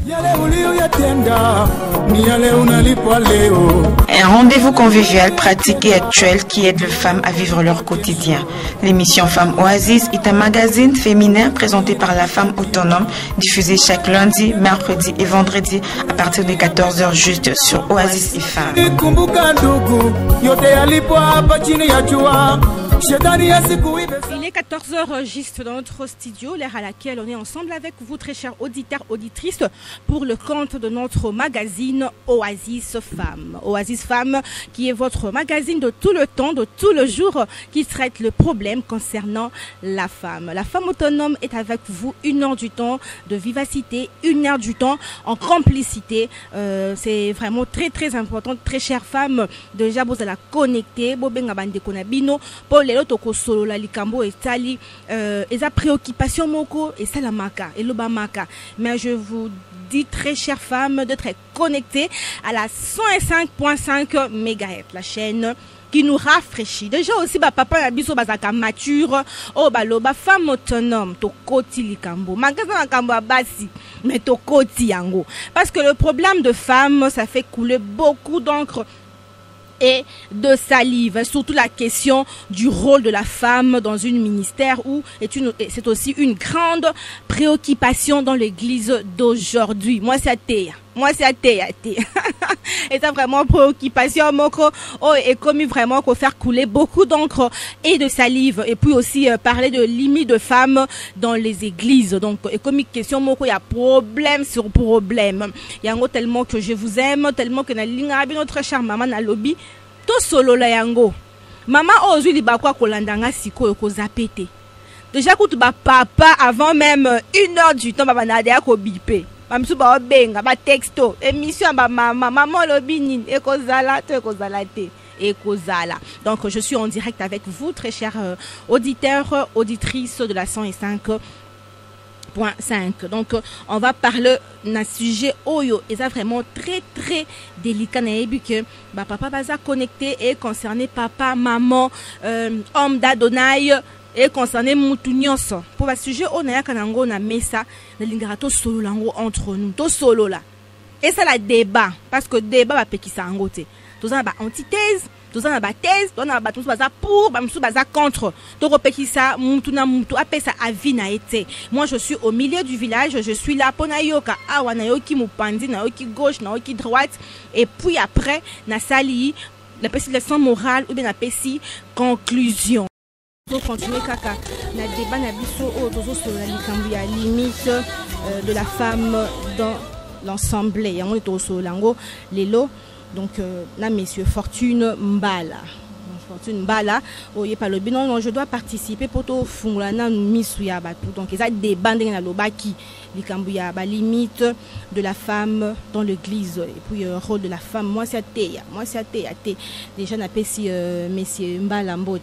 Un rendez-vous convivial, pratique et actuel qui aide les femmes à vivre leur quotidien. L'émission Femmes Oasis est un magazine féminin présenté par la femme autonome, diffusé chaque lundi, mercredi et vendredi à partir de 14h juste sur Oasis et Femmes. Il est 14h juste dans notre studio, l'heure à laquelle on est ensemble avec vous, très chers auditeurs, auditrices, pour le compte de notre magazine Oasis Femmes. Oasis Femmes, qui est votre magazine de tout le temps, de tout le jour, qui traite le problème concernant la femme. La femme autonome est avec vous 1 heure du temps de vivacité, 1 heure du temps en complicité. C'est vraiment très très important, très chères femmes. Déjà, vous allez la connecter, pour les autres solo la likambo et tali eza préoccupation moko et ça la maka et loba maka, mais je vous dis, très chères femmes, d'être connectées à la 105.5 MHz, la chaîne qui nous rafraîchit. Déjà aussi papa na biso bazaka mature oh baloba femme autonome to koti likambo magasin likambo basi mais to koti yango, parce que le problème de femme, ça fait couler beaucoup d'encre et de salive, surtout la question du rôle de la femme dans une ministère où c'est aussi une grande préoccupation dans l'église d'aujourd'hui. Moi c'est athée. Et ça vraiment préoccupation et comme vraiment qu'on faire couler beaucoup d'encre et de salive, et puis aussi parler de limites de femmes dans les églises. Donc et comme question il y a problème sur problème. Il y a tellement que je vous aime, tellement que notre chère maman na lobby to solo la yango maman ozui libakwa kolandanga siko ko zapete déjà kutu ba papa avant même 1 heure du temps baba na dia ko bipe bamsu ba benga ba texto émission ba maman lobi nini ekozala to ekozala te ekozala. Donc je suis en direct avec vous, très chers auditeurs, auditrices de la 105.5. Donc on va parler d'un sujet oyo et ça vraiment très très délicat na yebi que papa baza connecté et concerné papa maman homme d'Adonai et concerné mutu nyonso pour le sujet on a kanango na mesa na lingara to solo lango entre nous to solo là et ça la débat parce que débat va pekisa ngo te to za ba antithèse tout ça na ba thèse, on a ba tout ça pour, ba msu baza contre. To repeki ça mutu na mutu appelle ça avis na été. Moi je suis au milieu du village, je suis là pour na yoka awa na yoki mupandi na yoki gauche na yoki droite et puis après na sali la pesi leçon morale ou bien la pesi conclusion. Pour continuer kaka na débat na biso o tozo sur la likambu ya limite de la femme dans l'ensemble. Ya on est au solango lelo. Donc là, messieurs, Fortune Mbala. Fortune Mbala, oye par le bilan, non, je dois participer pour tout fungulana misuya batu. Donc ils ont des bandes dans le baki, likambuya ba limite de la femme dans l'église et puis rôle de la femme. Moi c'est athée. Déjà n'a pas si messieurs Mbala Mbote.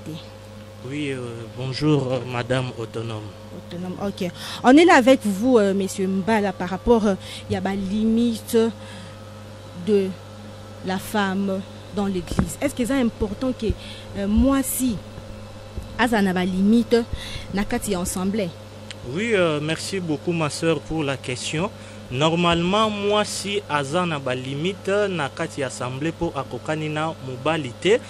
Oui, bonjour madame autonome. Autonome, OK. On est là avec vous messieurs Mbala par rapport il y a ba limite de la femme dans l'église. Est-ce que c'est important que moi si azana limite nakati ensemble? Oui, merci beaucoup ma soeur pour la question. Normalement moi si azana limite nakati assemblée pour akokanina mobilité,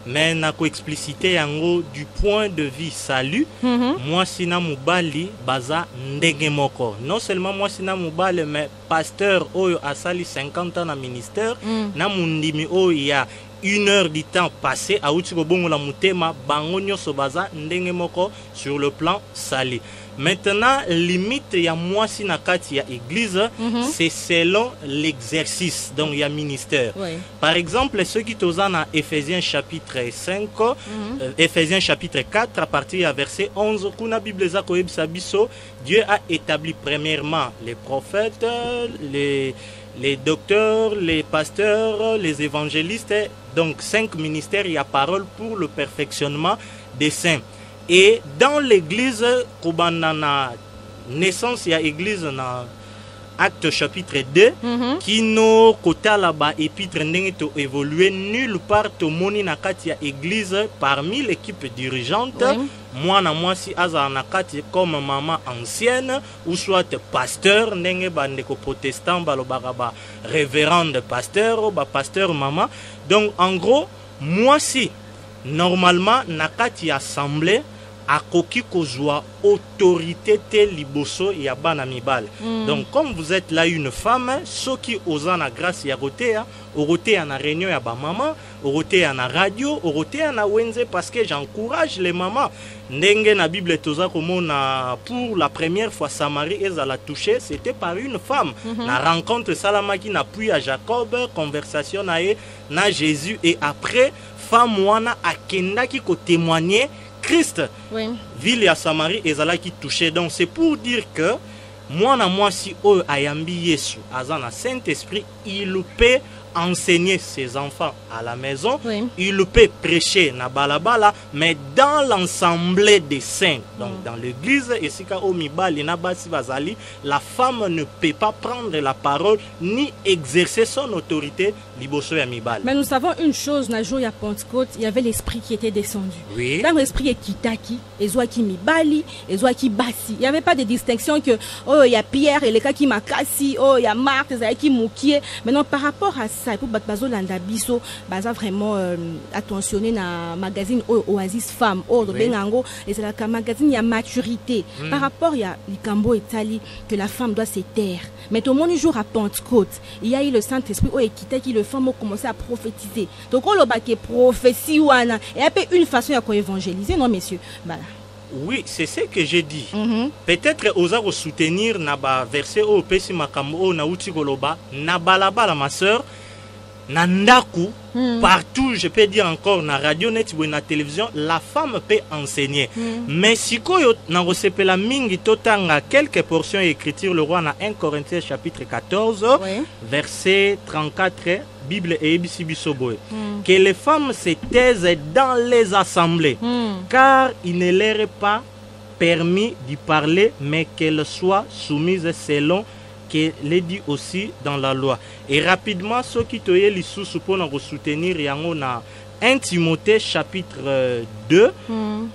mais nako explicité yango du point de vue salut. Moi si na mobali baza ndenge moko. Non seulement moi si na mobali mais pasteur oyo asali 50 ans na ministère na mundimi oyo ya 1 heure du temps passé à outiko bongo la mutema bango nyoso baza ndenge moko sur le plan sali. Maintenant, limite, il y a moi si na kati ya église, c'est selon l'exercice, donc il y a ministère. Par exemple, ceux qui sont dans Ephésiens chapitre 5, Ephésiens chapitre 4, à partir du verset 11, kuna Bible zako ebisabiso, Dieu a établi premièrement les prophètes, les docteurs, les pasteurs, les évangélistes, donc 5 ministères, il y a parole pour le perfectionnement des saints. Et dans l'église, na naissance, il y a église Acte chapitre 2 qui nous kota là-bas épître ndenge to évoluer nulle part to moni na kati ya église parmi l'équipe dirigeante moi na moi si aza na kati comme maman ancienne ou soit pasteur ndenge bandeko protestant balobaka ba révérende pasteur ba pasteur maman. Donc en gros moi si normalement na kati ya assemblée akoki kozwa autorité te liboso ya bana mibale. Donc comme vous êtes là une femme, ceux qui osent na grâce ya rotea, rotea na réunion ya ba maman, rotea na radio, rotea na wenze parce que j'encourage les mamans. Ndenge na Bible toza komona pour la première fois Samarie ezala touché, c'était par une femme. La rencontre salamaki na puis à Jacob, conversation na Jésus et après femme wana akendaki ko témoigner Christ, ville à Samarie et Zala qui touchait. Donc c'est pour dire que moi si ayambi Yesu azana Saint-Esprit, il peut enseigner ses enfants à la maison, il peut prêcher na balabala, mais dans l'ensemble des saints, donc dans l'église, et si la femme ne peut pas prendre la parole ni exercer son autorité liboso ya mibali. Mais nous savons une chose, na jour ya Pentecôte, il y avait l'esprit qui était descendu. Dans l'esprit est kitaki, ezwaki mibali, ezwaki basi. Il n'y avait pas de distinction que oh il y a Pierre et les cas qui makasi, oh il y a Marc, ezali qui mukie. Maintenant par rapport à ça, pour bazo landa biso, baza vraiment attentionné na magazine Oasis Femme, oh bengango, et c'est la magazine il y a maturité. Par rapport il y a likambo etali que la femme doit se taire. Mais au moment jour à Pentecôte, il y a eu le Saint-Esprit oh kitaki le femme ont commencé à prophétiser. Donc on le baké prophétie wana et après une façon à évangéliser non messieurs. Voilà. Oui, c'est ce que j'ai dit. Peut-être osa soutenir na ba verset au pesi makambo o na uti koloba na balabala ma sœur nandaku partout je peux dire encore na radio net ou na télévision la femme peut enseigner. Mais si koyo na resepela mingi totanga quelques portions écriture le roi na 1 Corinthiens chapitre 14 verset 34 Bible et Ebisibisoboe que les femmes se taisent dans les assemblées car il ne leur est pas permis d'y parler mais qu'elles soient soumises selon qu'elle est dit aussi dans la loi. Et rapidement ceux qui toye lisusu pour nous soutenir yango na 1 Timothée chapitre 2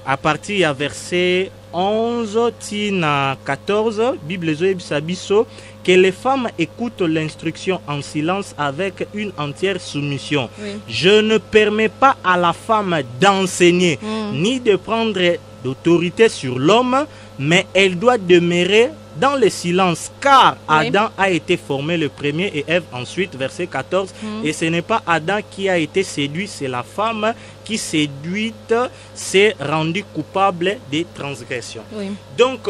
à partir du verset 11 tina 14 Bible Zoebisabiso que les femmes écoutent l'instruction en silence avec une entière soumission. Je ne permets pas à la femme d'enseigner ni de prendre d'autorité sur l'homme, mais elle doit demeurer dans le silence, car Adam a été formé le premier et Ève ensuite, verset 14. Et ce n'est pas Adam qui a été séduit, c'est la femme qui séduite s'est rendue coupable de transgression. Donc,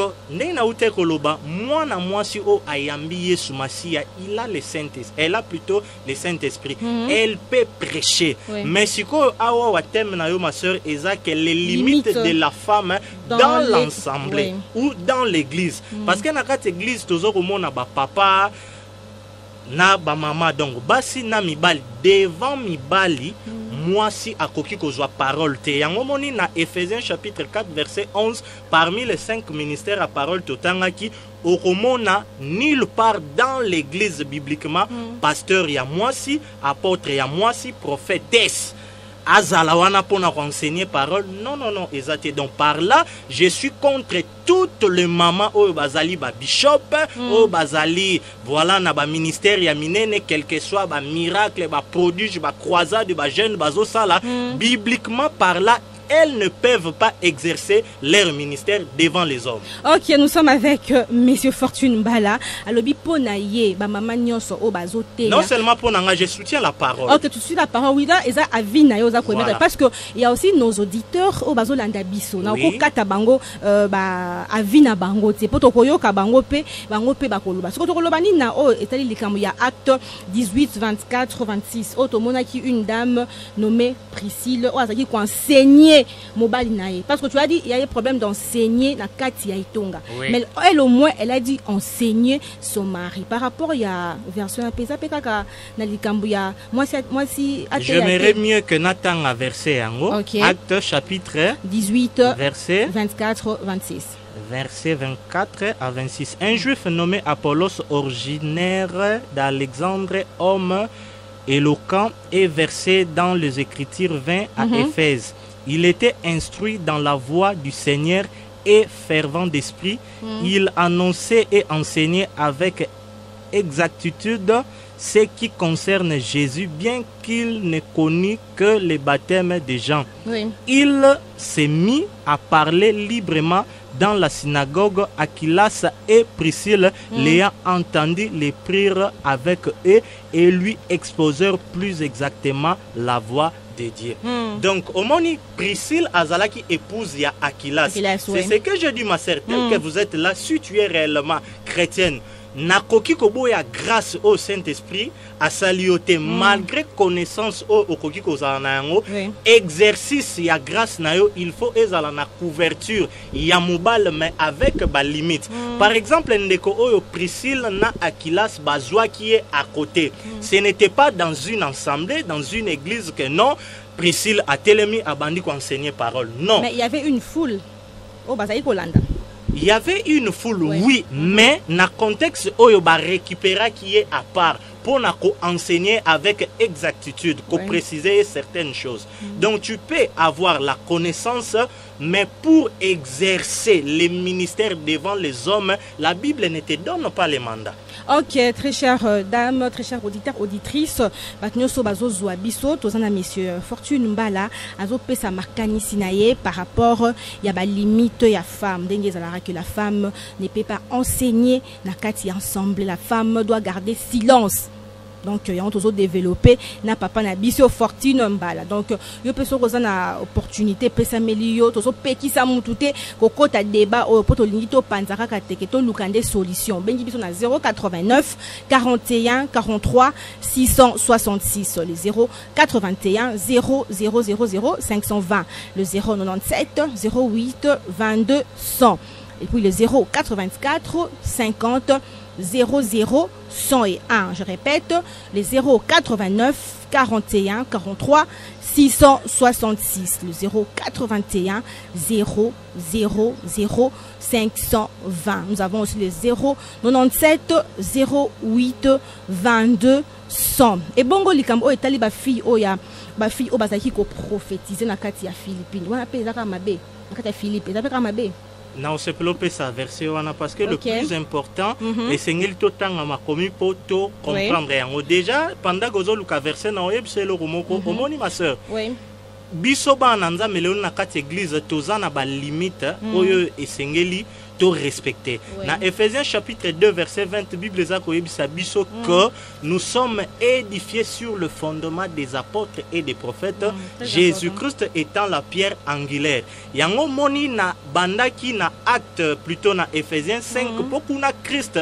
moi si o ayambi Yesu Masia, il a le Saint-Esprit, elle a plutôt le Saint-Esprit. Elle peut prêcher. Mais si ko awa watem na yo ma sœur, eza que les limites de la femme dans l'ensemble ou dans l'église. Parce que dans l'église, toujours au monde ba papa na ba maman donc basi na mibali devant mibali moi si akoki kozwa parole te yango moni na Ephésiens chapitre 4 verset 11 parmi les 5 ministères à parole totangaki okomona nulle part dans l'église bibliquement pasteur ya moi si apôtre ya moi si prophètesse Azalawana pour nous enseigner parole. Non, exactement. Donc par là, je suis contre toutes les mamans au bazali ba bishop, au bazali voilà na ba ministère ya minene quel que soit ba miracle, ba prodige, ba croisade, ba jeune, bazo sala. Bibliquement par là, elles ne peuvent pas exercer leur ministère devant les hommes. Ok, nous sommes avec Monsieur Fortune Mbala. Alobi ponaye, ba maman nyonso o bazote. Non seulement ponanga, je soutiens la parole. Ok, tu suis la parole. Oui, là, eza avina yo za komettre parce que il y a aussi nos auditeurs au bazo landa biso. Na ko kata bango ba avina bango te. Poto koyoka bango pe ba koloba. Ce que to koloba ni na o etali likambo ya acte 18 24 26. Otomona ki une dame nommée Priscille o azaki ko enseigner mobali nae parce que tu as dit il y a un problème d'enseigner na kati ya itonga mais elle au moins elle a dit enseigner son mari par rapport il y a version à pesa pekaka na likambu ya moi si j'aimerais mieux que Nathan a verset yango acte chapitre 18 verset 24 26 versets 24 à 26. Un juif nommé Apollos, originaire d'Alexandre, homme éloquent, est versé dans les Écritures 20 à Éphèse. Il était instruit dans la voie du Seigneur et fervent d'esprit. Il annonçait et enseignait avec exactitude ce qui concerne Jésus, bien qu'il ne connût que le baptême des gens. Il s'est mis à parler librement dans la synagogue. Aquilas et Priscille, l'ayant entendu, les prirent avec eux et lui exposèrent plus exactement la voie de Dieu. Donc, Omoni, Priscille Azalaki épouse ya Aquilas. C'est ce que je dis, ma sœur, tel que vous êtes là, si tu es réellement chrétienne, nakoki koboya grâce au Saint-Esprit à saliote malgré connaissance au okoki kozala yango exercice ya grâce na yo, il faut ezala na couverture ya mobile mais avec ba limite. Par exemple, ndeko oyo Priscille na Aquilas bazwa qui est à côté. Ce n'était pas dans une assemblée, dans une église que non, Priscille a télémi a bandi ko enseigner parole. Non. Mais il y avait une foule au Bazaï Kolanda. Il y avait une foule, oui, mais dans le contexte où il va récupérer qui est à part pour enseigner avec exactitude, pour préciser certaines choses. Donc tu peux avoir la connaissance, mais pour exercer les ministères devant les hommes, la Bible ne te donne pas les mandats. Ok, très chère dame, très chère auditeur, auditrice, batnyoso bazo zoabiso, tozana monsieur Fortune Mbala, azo pesa makani sinaye par rapport ya ba limite ya femme. Dengue zalara que la femme ne peut pas enseigner na kati ensemble, la femme doit garder silence. Donc, il y a toujours développé na papa na biso Fortune Mbala. Donc, yo peso koza na opportunité pesa melio tozo peki sa mutute kokota débat au poto lingito panzaka kateke to lukande solution. Bengi biso na 089 41 43 666 le 081 0000 520 le 097 08 22 100 et puis le 084 50 00 101. Je répète, les 089 41 43 666. Le 081 000 520. Nous avons aussi le 097 08 22 100. Et bongo likambo etali ba fille oya ba fille o bazaki ko prophétiser na kati ya Philippines. Wana pe ezaka mabe. Na kati ya Philippines, ezaka mabe. Non, c'est plus sa version parce que le plus important est c'est qu'il tout temps ma commis pour tout comprendre. Déjà pendant que vous verset na web c'est le romoko omoni ma sœur. Oui. Biso ba nanza meleo na kati église tozana ba limite oyo esengeli to respecter. Dans Ephésiens chapitre 2 verset 20 Bible zako yebisa biso que nous sommes édifiés sur le fondement des apôtres et des prophètes, Jésus-Christ étant la pierre angulaire. Yango moni na bandaki na acte plutôt na Ephésiens 5 beaucoup na Christ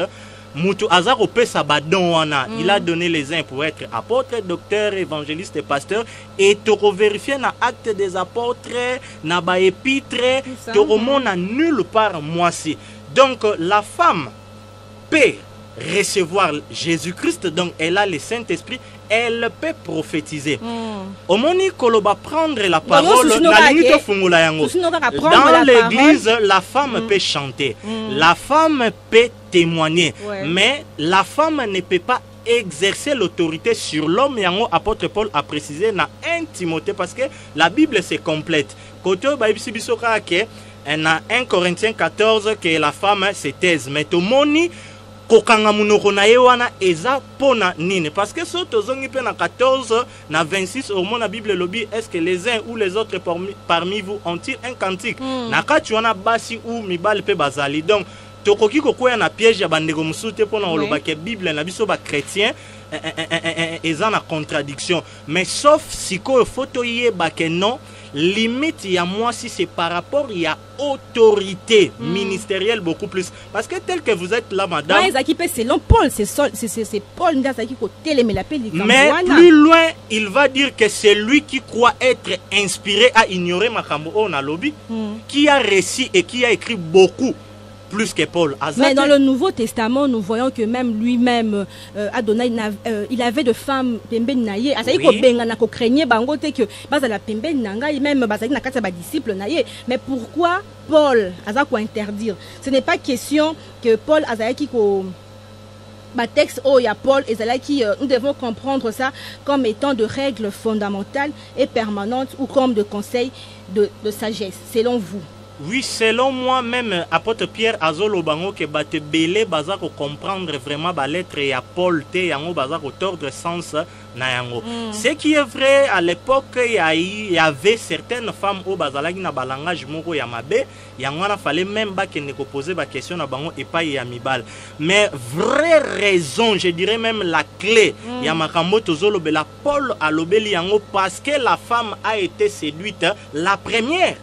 Mutu Azaro pesa badon wana. Il a donné les uns pour être apôtres, docteurs, évangélistes et pasteurs. Et tu vérifier na acte des apôtres, na ba épître, tu remontes nulle part moi si. Donc la femme peut recevoir Jésus-Christ, donc elle a le Saint-Esprit, elle peut prophétiser. Au moni koloba prendre la parole, dans l'église, la femme peut chanter, la femme peut témoigner, mais la femme ne peut pas exercer l'autorité sur l'homme. Et apôtre Paul a précisé dans 1 Timothée parce que la Bible c'est complète. Côté dans 1 Corinthiens 14 que la femme se taise, mais au moni kokanga munoko na yewana eza pona nini parce que so tozongi pe na 14 na 26 au moins la Bible lobby est-ce que les uns ou les autres parmi vous ont-ils un cantique na kati wana basi ou mibali pe bazali donc tokoki kokoya na piège ya bandeko musute pona oloba ke Bible na biso ba chrétien eza na contradiction mais sauf siko photo yeba ke non limite il y a moi si c'est par rapport il y a autorité ministérielle beaucoup plus parce que tel que vous êtes là madame c'est Paul c'est Paul mais plus loin il va dire que c'est lui qui croit être inspiré à ignorer Makambo on a lobby qui a réussi et qui a écrit beaucoup plus que Paul. Mais dans le Nouveau Testament, nous voyons que même lui-même, Adonai, il avait de femmes pembeni naye. Asayi ko benga na ko craignait bango te que bazala pembeni nanga même bazali na kati ba disciple naye. Mais pourquoi Paul aza ko interdire? Ce n'est pas question que Paul azaki ko texte oh ya Paul et qui nous devons comprendre ça comme étant de règles fondamentales et permanentes ou comme de conseils de sagesse selon vous. Oui, selon moi même apôtre Pierre azolo bango que bate belé baza ko comprendre vraiment ba lettre ya Paul te yango baza ko tordre sens na yango. Ce qui est vrai à l'époque il y avait certaines femmes au bazalaki na balangage moko ya mabe yango na fallait même ba que ne ko poser ba question na bango et pas ya mibal. Mais vraie raison, je dirais même la clé ya makambo tozolo bela Paul a lobeli yango parce que la femme a été séduite la première.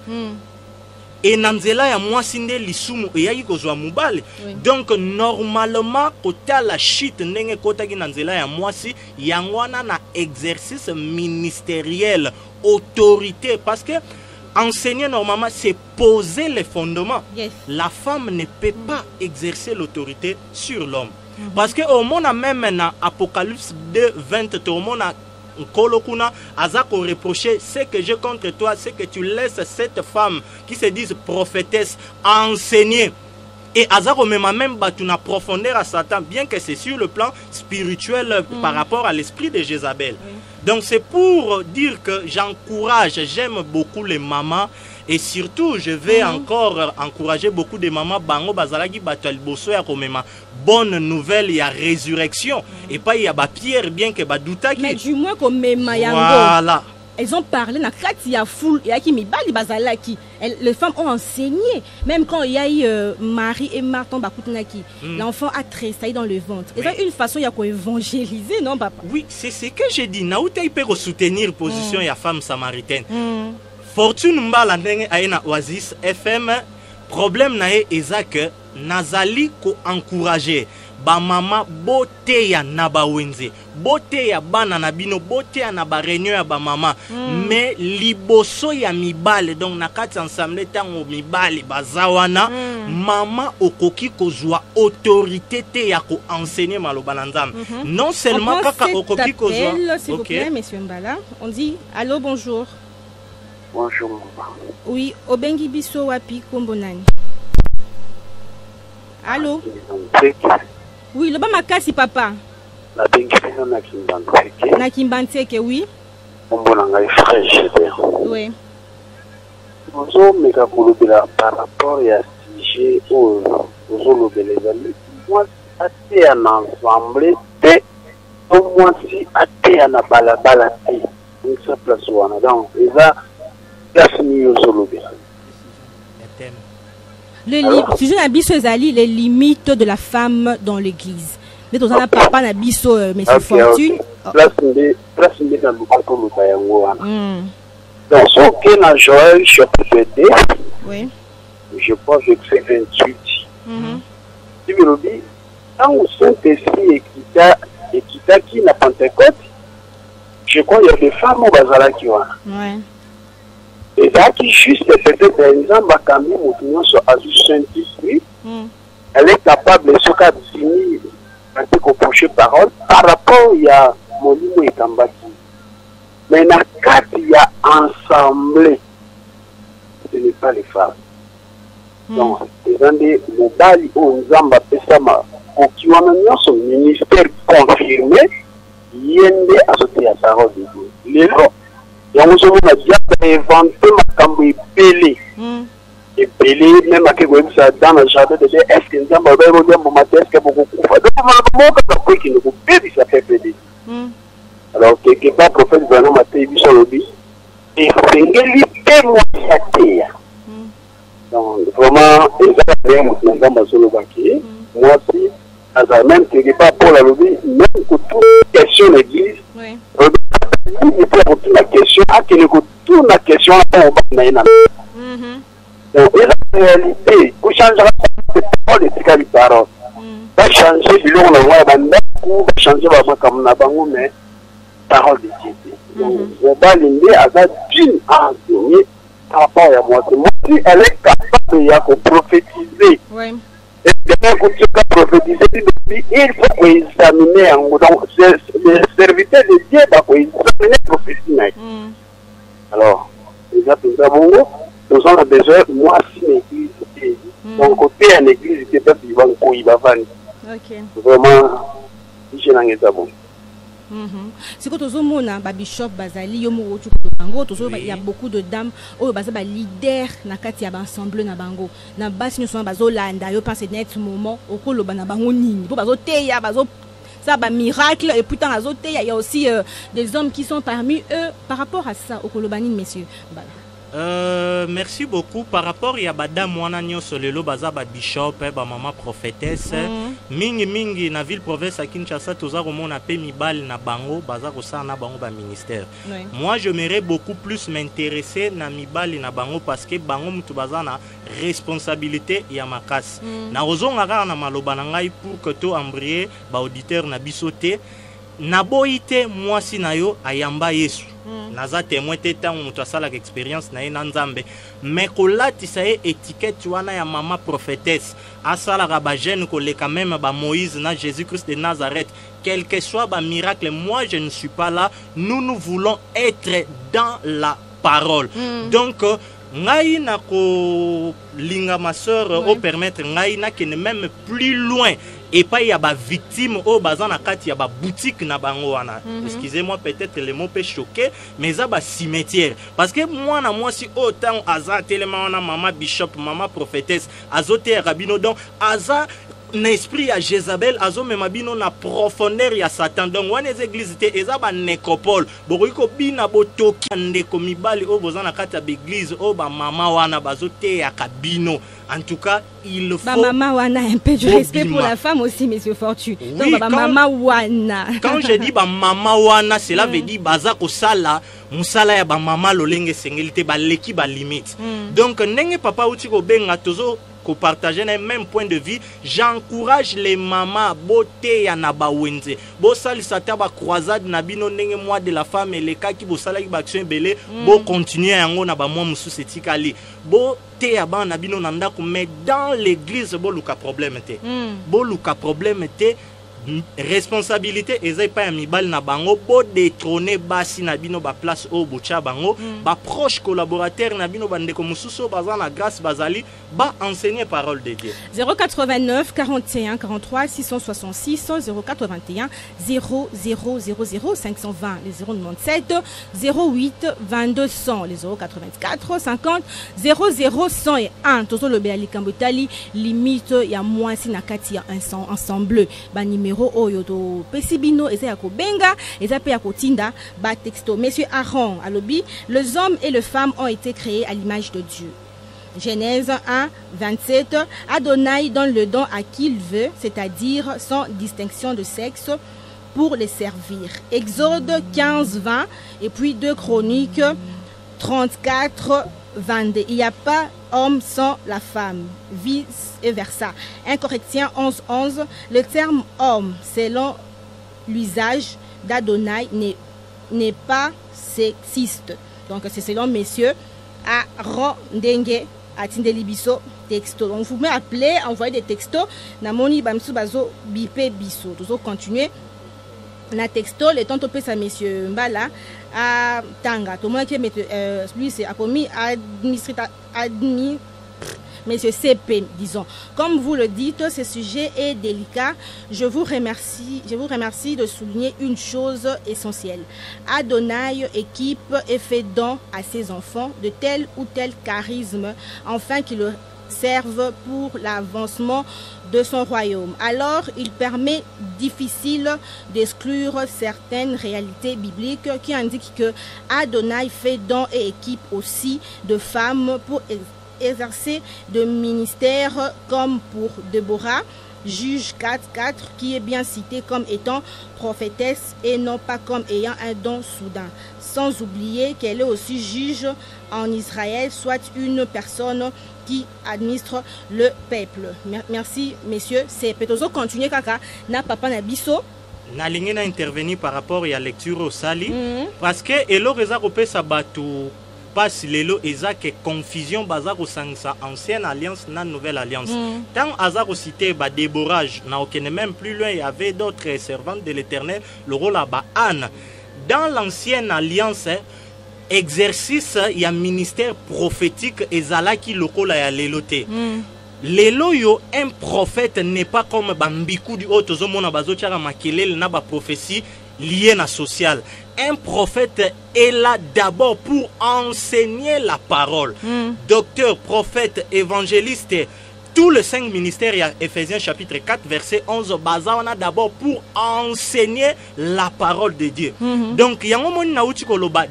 Et nanzela ya mwasi nde lisumu eyaki kozwa mubale. Donc normalement kota la shit ndenge kotaki nanzela ya mwasi yangwana na exercice ministériel, autorité, parce que enseigner normalement c'est poser les fondements. La femme ne peut pas exercer l'autorité sur l'homme. Parce que au monde même dans Apocalypse 2:20 au monde Kolokuna Azako reprocher ce que j'ai contre toi, c'est que tu laisses cette femme qui se dit prophétesse enseigner. Et Azako même battu na profondeur à Satan, bien que c'est sur le plan spirituel par rapport à l'esprit de Jézabel. Donc c'est pour dire que j'encourage, j'aime beaucoup les mamans. Et surtout, je vais encore encourager beaucoup de mamans. Bango bazalaki batal bosso ya komema. Bonne nouvelle, il y a résurrection. Et pas il y a ba pierre bien que ba douta qui. Mais du moins comme yango. Voilà. Elles ont parlé na kati ya foule et qui mi bali bazalaki. Les femmes ont enseigné. Même quand il y a eu Marie et Marthe bakutunaki, l'enfant a tressailli dans le ventre. Et c'est une façon ya ko évangéliser, non papa? Oui, c'est ce que j'ai dit. Naouta il peut soutenir position ya femme samaritaine. Fortune mbala ndenge aina Oasis FM problème nae ezake nazali ko encourager ba mama bote ya na ba wenze bote ya bana na bino bote ya na ba réunion ya ba mama mais liboso ya mibale donc na kati ensemble tango mibale bazawana mama okoki kozwa autorité te ya ko enseigner maloba na nzambe non seulement kaka okoki kozwa. S'il vous plaît monsieur Mbala, on dit allô bonjour. Bonjour, maman. Oui, Obengi Biso Wapi Kombonani. Allô? Oui, le Bamakasi, papa. La Bengi Biso Nakimbanteke. Nakimbanteke, oui. Kombonanga fraîche. Oui. Bonjour, Megabolobela, par rapport à ce sujet où vous les amis, moi, c'est un ensemble, au moins si à un balabala, une seule place où on a donc, et là, les limites de la femme dans l'église. Mais dans un papa na biso monsieur Fortune. Donc ce que na Joël chapitre 2. Oui. Je pense que c'est 28. Tu me le dis, quand on Saint-Esprit et qui na Pentecôte, je crois qu'il y a des femmes au bazala qui ont. Ouais. Et là, qui juste peut-être un exemple, quand même, opinion sur Azus Saint-Esprit, elle est capable de se définir avec prochaine parole par rapport à Molimo et Kambaki. Mais dans le cas, il y a ensemble, ce n'est pas les femmes. Donc, les gens de Mobali ou Nzamba Pesama, qui ont maintenant son ministère confirmé, il y a une parole de Dieu. Les gens, il y a déjà inventé ma cambo épelé. Épelé, même à ça dans le jardin de est-ce que nous avons besoin de matin, est-ce que beaucoup de fois, donc qui ne peut pas s'appeler. Alors, quelque part, prophète Vanon Maté, il dit lobby, et c'est une moi sa terre. Donc, vraiment, nous avons besoin de moi aussi, même quelque part pour la lobby, même que toute question de l'église, il peut retourner la question, à qui ne retourne la question à donc, la réalité, vous changera pas les paroles. Va changer le long de va changer mais parole de Dieu. Donc, on va l'aider à la d'une enseigner par rapport à moi. Moi, si elle est capable de prophétiser il faut examiner donc les serviteurs de Dieu pour examiner prophétie. Alors, nous avons besoin moi si l'église donc côté à l'église qui est vivant quoi il va vendre. Vraiment je n'en pas bon. C'est que tous mona ba bishop bazali yo mo tu bango tous il y a beaucoup de dames o baza ba leader na kati ya ba ensemble na bango na basi nous sommes bazo landa yo pense net moment okolo bana bango nini po bazo teya bazo ça ba miracle et puis tant azo teya il y a aussi des hommes qui sont parmi eux par rapport à ça okolo banine messieurs voilà. Merci beaucoup. Par rapport à Badam Wananyo Solelo Baza Bishop, maman prophétesse, mingi na ville province à Kinshasa, tous on a payé mibal na bango, Baza Rosa na bango ba ministère. Moi, j'aimerais beaucoup plus m'intéresser na mibal na bango parce que bango mutu baza na responsabilité ya makas. Na ozongaka na maloba na ngai pour que to embrier ba auditeur na bisoté. Naboite moi si na yo ayamba Yesu. Naza témoin tétan mutu asala expérience na ina nzambe. Mais kolati sa étiquette wana ya mama prophétesse. Asala ba jeune ko le quand même ba Moïse na Jésus-Christ de Nazareth. Quel que soit ba miracle, moi je ne suis pas là. Nous voulons être dans la parole. Donc ngai na ko linga ma sœur au permettre ngai na que même plus loin et pas il y a ba victime au bazan na kati ya ba boutique na bango wana. Excusez-moi peut-être le mot peut choquer mais ça ba cimetière parce que moi si autant aza tellement na maman bishop maman prophétesse azote rabino donc aza n'esprit à Jézabel azo memabino na profondeur ya Satan donc wana les églises te eza ba nécropole bokoiko bina botoki ndeko mibali o bozana kati ya église o ba mama wana bazote ya kabino. En tout cas, il faut... Maman wana un peu de respect pour la femme aussi, monsieur Fortu. Oui, donc, maman wana. Quand je dis maman wana, cela veut dire baza ko sala, musala ya ba mama lolenge sengelite ba leki ba limite. Donc nenge papa uti ko benga tozo ko partager le même point de vue, j'encourage les mamans beauté ya na ba wenze. Bo sali sata ba croisade na bino nenge moi de la femme et les cas qui bo sala ki ba action belé, bo continuer yango na ba moi musu setikali. Bo te ya ba na bino nanda ko mais dans l'église bo luka problème te. Bo luka problème te. Responsabilité ezai pa ya mibali na bango bo détrôner basi na bino ba place au bocha bango ba proche collaborateur na bino bandeko mususu baza na grâce bazali ba enseigner parole de Dieu. 089 41 43 666 081 0000 520 les 097 08 22 100 les 084 50 00 101 tozo le béali kambotali limite ya mwasi na kati ya ensemble ba numéro oyo to pesibino eza ya kobenga eza pe ya kotinda ba texto. Monsieur Aaron alobi les hommes et les femmes ont été créés à l'image de Dieu. Genèse 1 27 Adonai donne le don à qui il veut, c'est-à-dire sans distinction de sexe pour les servir. Exode 15 20 et puis 2 Chroniques 34 22. Il n'y a pas homme sans la femme, vice versa. 1 Corinthiens 11 11. Le terme homme, selon l'usage d'Adonai, n'est pas sexiste. Donc c'est selon messieurs à Rondenge à Tindelibiso texto. Donc vous pouvez appeler, envoyer des textos. Namoni bamsu bazo bipé biso. Toujours continuer. Na texto le temps topé ça monsieur Mbala à Tanga. Tout le monde qui lui c'est a commis administrateur monsieur CP disons. Comme vous le dites, ce sujet est délicat. Je vous remercie de souligner une chose essentielle. Adonai équipe et fait don à ses enfants de tel ou tel charisme afin qu'ils servent pour l'avancement de son royaume. Alors, il permet difficile d'exclure certaines réalités bibliques qui indiquent que Adonai fait don et équipe aussi de femmes pour exercer de ministères comme pour Déborah, Juge 4.4, qui est bien citée comme étant prophétesse et non pas comme ayant un don soudain. Sans oublier qu'elle est aussi juge en Israël, soit une personne qui administre le peuple. Merci, messieurs. C'est peut-être continuer kaka na papa na biso. Na lingi na intervenir par rapport à la lecture au sali parce que elo reza kopesa batu passe lelo ezak confusion baza ko sangisa ancienne alliance na nouvelle alliance. Tant azar au cité ba déborage na aucun même plus loin il y avait d'autres servantes de l'Éternel le rôle à Anne. Dans l'ancienne alliance exercice il y a ministère prophétique ezalaki lokola ya lelote. Lelo yo un prophète n'est pas comme bambiku du autre zomona bazotiara makelele na ba prophétie liée na social. Un prophète est là d'abord pour enseigner la parole. Docteur, prophète, évangéliste, tous les 5 ministères, il y a Ephésiens chapitre 4 verset 11, on a d'abord pour enseigner la parole de Dieu. Donc, il y a un moment où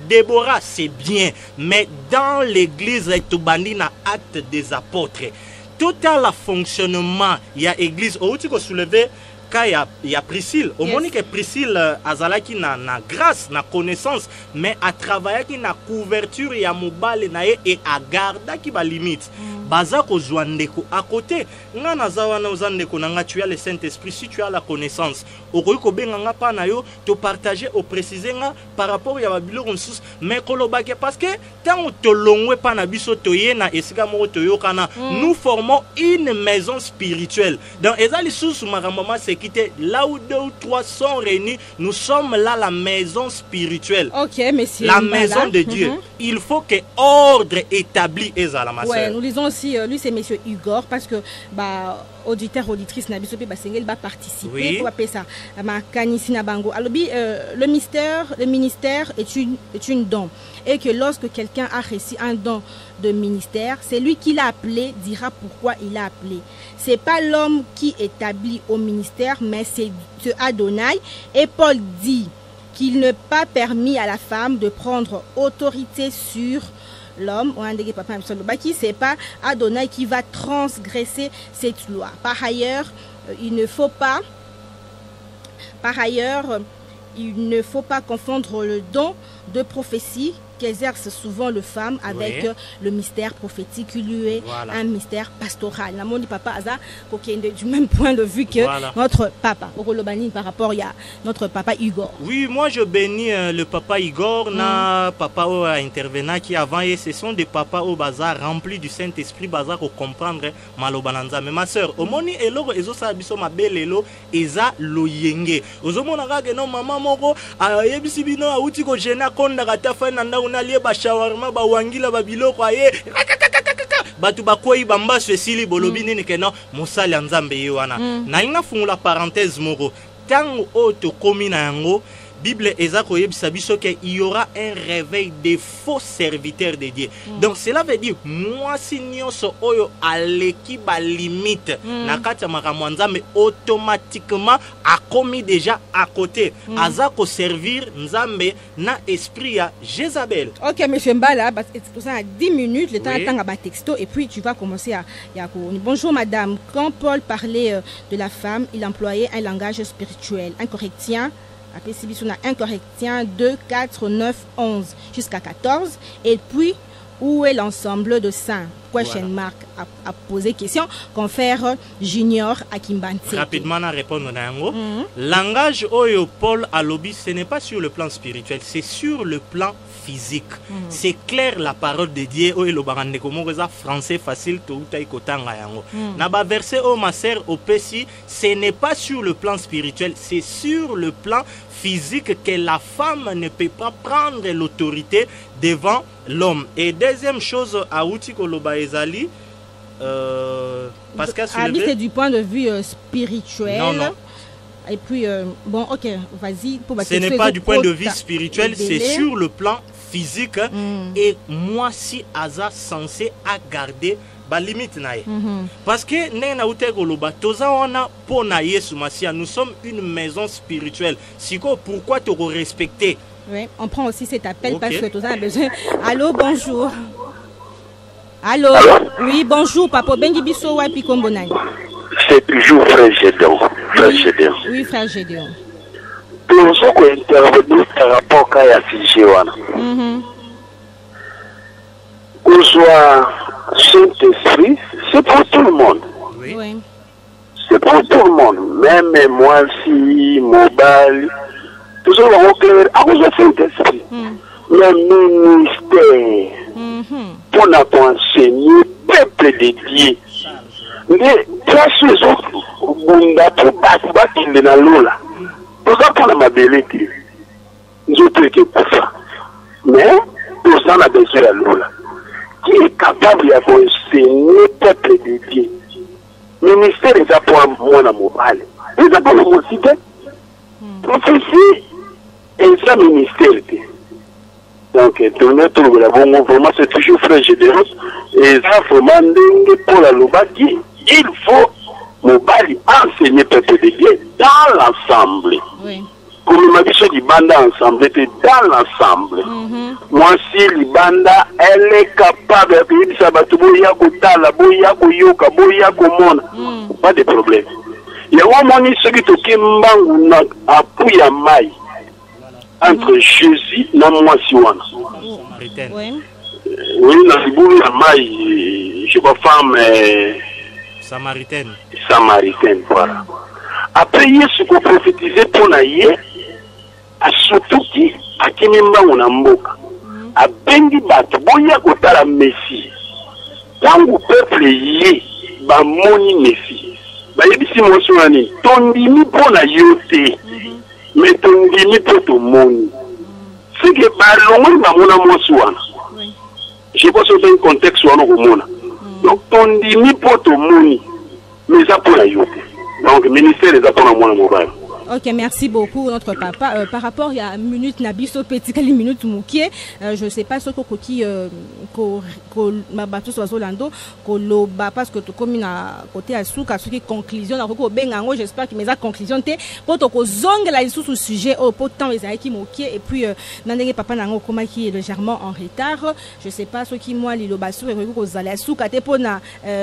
Déborah, c'est bien, mais dans l'église, il y a acte des apôtres. Tout à le fonctionnement, il y a église, où tu peux soulever. Il y a Priscille. Au moment que Priscille azalaki na grâce, na connaissance, mais à travailler qui na couverture ya mobile na et à garder qui ba limite. Bazako zwandeko à côté. Nga nazawa na uzandeko na tu as le Saint-Esprit si tu as la connaissance. Okoyi ko benga nga pa na yo te partager au préciser nga par rapport ya babilo ressources mais kolobake parce que tant to longwe pa na biso toye na esika mo toyo kana nous formons une maison spirituelle. Dans ezali sous maramama c'est là où 2 ou 3 sont réunis, nous sommes là la maison spirituelle. Ok, monsieur. La maison de Dieu. Il faut que ordre établi est à la masse. Ouais, nous lisons aussi, lui c'est monsieur Igor, parce que auditeur, auditrice, Nabisope Basengel va participer pour appeler ça. Le ministère est une don. Et que lorsque quelqu'un a reçu un don de ministère, c'est lui qui l'a appelé, dira pourquoi il l'a appelé. C'est pas l'homme qui établit au ministère, mais c'est Adonai. Et Paul dit qu'il n'est pas permis à la femme de prendre autorité sur l'homme. C'est pas Adonai qui va transgresser cette loi. Par ailleurs, il ne faut pas confondre le don de prophétie qu'exerce souvent le femme avec le mystère prophétique qui lui est un mystère pastoral. Papa du même point de vue que notre papa. Par rapport à notre papa Igor. Oui, moi je bénis le papa Igor, na papa intervenant qui avant et ce sont des papas au bazar remplis du Saint-Esprit bazar pour comprendre malobananza. Mais ma soeur, au moni elo ezo sa biso mabele elo eza loyenge. Ozomona ga no mama moko ayebisi bino auti ko jena konda kata fa na on a lié ba shawarma ba wangila ba biloko aye batu bakoyi bamba swesili bolobi nini ke no mosali nzambe ye wana na inga fungula parenthèse moko tango oto komina yango Bible ezako yebisa biso que il y aura un réveil des faux serviteurs de Dieu. Donc cela veut dire moi si nyonso oyo aleki ba limite na kati makambo nzambe automatiquement a commis déjà à côté azako servir nzambe na esprit ya Jézabel. OK monsieur Mbala, c'est ça à 10 minutes le temps attendre ba texto et puis tu vas commencer à bonjour madame, quand Paul parlait de la femme, il employait un langage spirituel, un Corinthiens 2, 4, 9, 11 jusqu'à 14. Et puis, où est l'ensemble de saints? Question mark à poser question. Confère Junior à Kimbanti. Rapidement, à répondre à langage oyo Paul à lobby, ce n'est pas sur le plan spirituel, c'est sur le plan physique. C'est clair la parole de Dieu. Oyo lo barande komo reza français facile tout taï kotanga yango. Na ba verset o ma sœur au Pessi, ce n'est pas sur le plan spirituel, c'est sur le plan physique que la femme ne peut pas prendre l'autorité devant l'homme. Et deuxième chose à outi koloba ezali parce que c'est du point de vue spirituel. Non. Et puis bon OK, vas-y pour ce n'est pas du point de vue spirituel, c'est sur le plan physique et moi si Aza censé à garder ba limite nae. Parce que nena utegoloba toza wana pona Yesu Masia, nous sommes une maison spirituelle. Siko pourquoi te respecter? Oui, on prend aussi cet appel parce que toza a besoin. Allô, bonjour. Allô? Oui, bonjour papa Bengi biso wa pikombonani. C'est toujours frère Gédéon. Oui, frère Gédéon. Pour ce qu'on intervenir par rapport à la figée wana. Qu'on soit Saint-Esprit, c'est pour tout le monde. Oui. C'est pour tout le monde. Même moi, si, mobile, tout ça va au clair. À cause de Saint-Esprit. Le ministère pour enseigner peuple dédié. Mais place les autres, bunda pour battre dans l'eau là. Pour ça pour la mabélité. Nous autres qui pour ça. Mais pour ça on a besoin de l'eau là. Qui est capable d'enseigner peuple dédié? Ministère des apports moi dans mon bal. Les apports dans mon cité. Prophétie et ça ministère. Donc, vraiment, c'est toujours frère généreux. Et ça, vraiment, pour la Lobaki, il faut Mobali enseigner peuple de Dieu dans l'ensemble. Oui. Comme m'a dit, les bandes ensemble, c'était dans l'ensemble. Moi, si les bandes, elle est capable de dire ça, pas de problème. Il y a un moment où qui a maille entre Jésus et moi si on. Oui, dans le bout de la maille, je vois femme samaritaine. Samaritaine, voilà. Après, il y a ce qu'on prophétisait pour naïe, à surtout qui, à qui même on a mboka, à Bengi Bato, Boya Kotala Messie. Quand le peuple y est, bah, moni Messie. Bah, il y a des motions, ton dimi pour la yoté, mais ton dimi pour ton moni. C'est que, bah, l'homme, bah, mon amour, je pense que c'est un contexte où on a. Donc, ton dimi pour ton moni, mais ça pour la yoté. Donc, le ministère des Apports à mon mobile. Ok, merci beaucoup, notre papa. Par rapport à la minute Nabiso Petit, les minutes Moukier, je ne sais pas ce qui m'a battu sur Zolando, parce que comme à côté à Souka, ce qui conclusion, j'espère que mes conclusions pour que zong la sous ce sujet, pour tant les aïki Moukier, et puis Nandé Papa Nango Koma qui est légèrement en retard. Je ne sais pas ce qui moi, Lilo Bassou, et que vous allez à Souka, Tepona,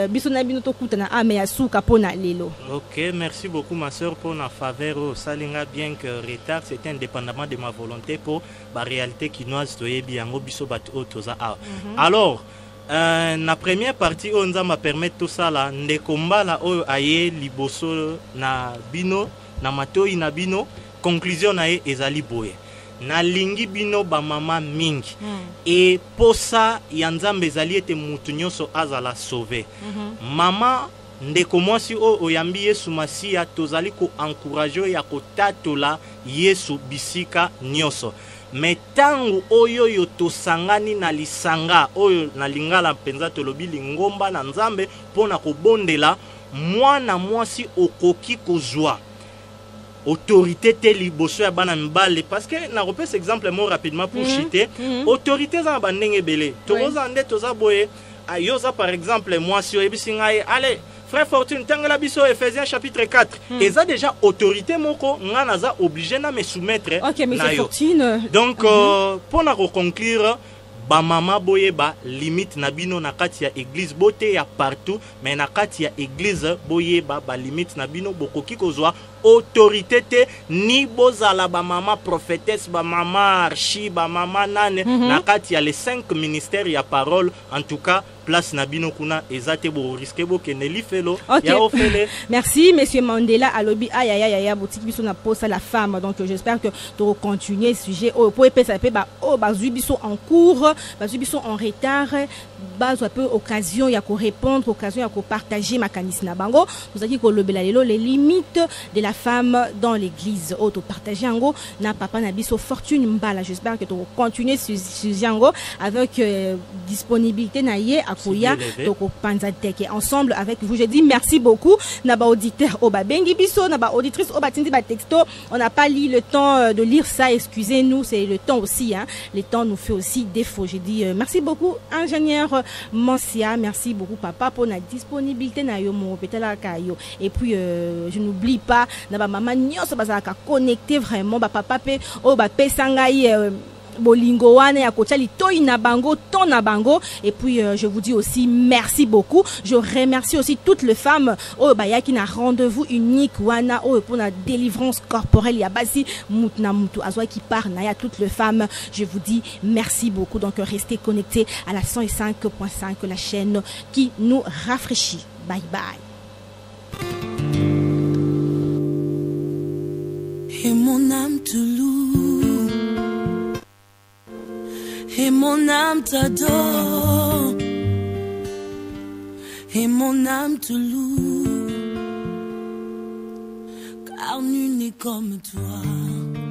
Bisonabinoto Koutana, Ame à Souka, Pona Lilo. Ok, merci beaucoup, ma soeur, pour la faveur. Salinga bien que retard c'est indépendamment de ma volonté pour la réalité qui nous a alors la première partie on m'a permis tout ça là ne combat là aye liboso na bino na matoi na bino conclusion na ezali boye na lingi bino ba mama mingi et pour ça yanzambe ezali ete mutu nyonso azala sauver mama ndeko mwasi oyambi Yesu Masia tozali ko encourager ya kotatola Yesu bisika nyoso mais tangu oyo yo tosangani na lisanga oyo na lingala penza tolobi lingomba na nzambe pona kobondela mwana mwasi okoki kozwa autorité te liboso ya bana mbale parce que na repese exemple mo rapidement pour citer autorité za bandenge belé toza nde toza boye ayoza par exemple mwasi oyebisi ngai allez Frère Fortune, Tangala Biso, Ephésiens chapitre 4. Et ça déjà, autorité, moko, nganaza obligé de me soumettre. Ok, mais c'est Fortune. Donc, pour nous conclure, ba mama boye ba limite nabino na kati ya église bote ya partout, mais na kati ya église boye ba limite nabino bokoki kozwa autorité te ni bozala ba mama prophétesse ba mama archi ba mama nane na kati ya les 5 ministères ya parole en tout cas place nabino kuna ezate bo risque bo ke neli felo ya ofele. Merci monsieur Mandela alobi aya boutique biso na posa la femme donc j'espère que tu continuer sujet pour epesa pe ba bazubiso en cours bazubiso en retard base un peu occasion ya ko répondre occasion ya ko partager makanisi na bango nous aki ko lobela lelo les limites de la femme dans l'église auto partager yango na papa na biso Fortune Mbala j'espère que tu continuer sujet yango avec disponibilité na ye akoya to ko panza teke ensemble avec vous je dis merci beaucoup na ba auditeur o ba bengi biso na ba auditrice o ba tindi ba texto on n'a pas lu le temps de lire ça excusez-nous c'est le temps aussi hein le temps nous fait aussi défaut je dis merci beaucoup ingénieur Mansia merci beaucoup papa pour la disponibilité na yo mo petala kayo et puis je n'oublie pas na ba maman nyonso bazaka connecter vraiment ba papa pe o ba pesangai bolingo wana ya kotali toi na bango ton na bango et puis je vous dis aussi merci beaucoup je remercie aussi toutes les femmes oh baya qui na rendez-vous unique wana oh pour la délivrance corporelle ya basi mutna mutu azwa qui part na ya toutes les femmes je vous dis merci beaucoup donc restez connectés à la 105.5 la chaîne qui nous rafraîchit bye bye. Et mon âme te loue, et mon âme t'adore. et mon âme te loue, car nul n'est comme toi.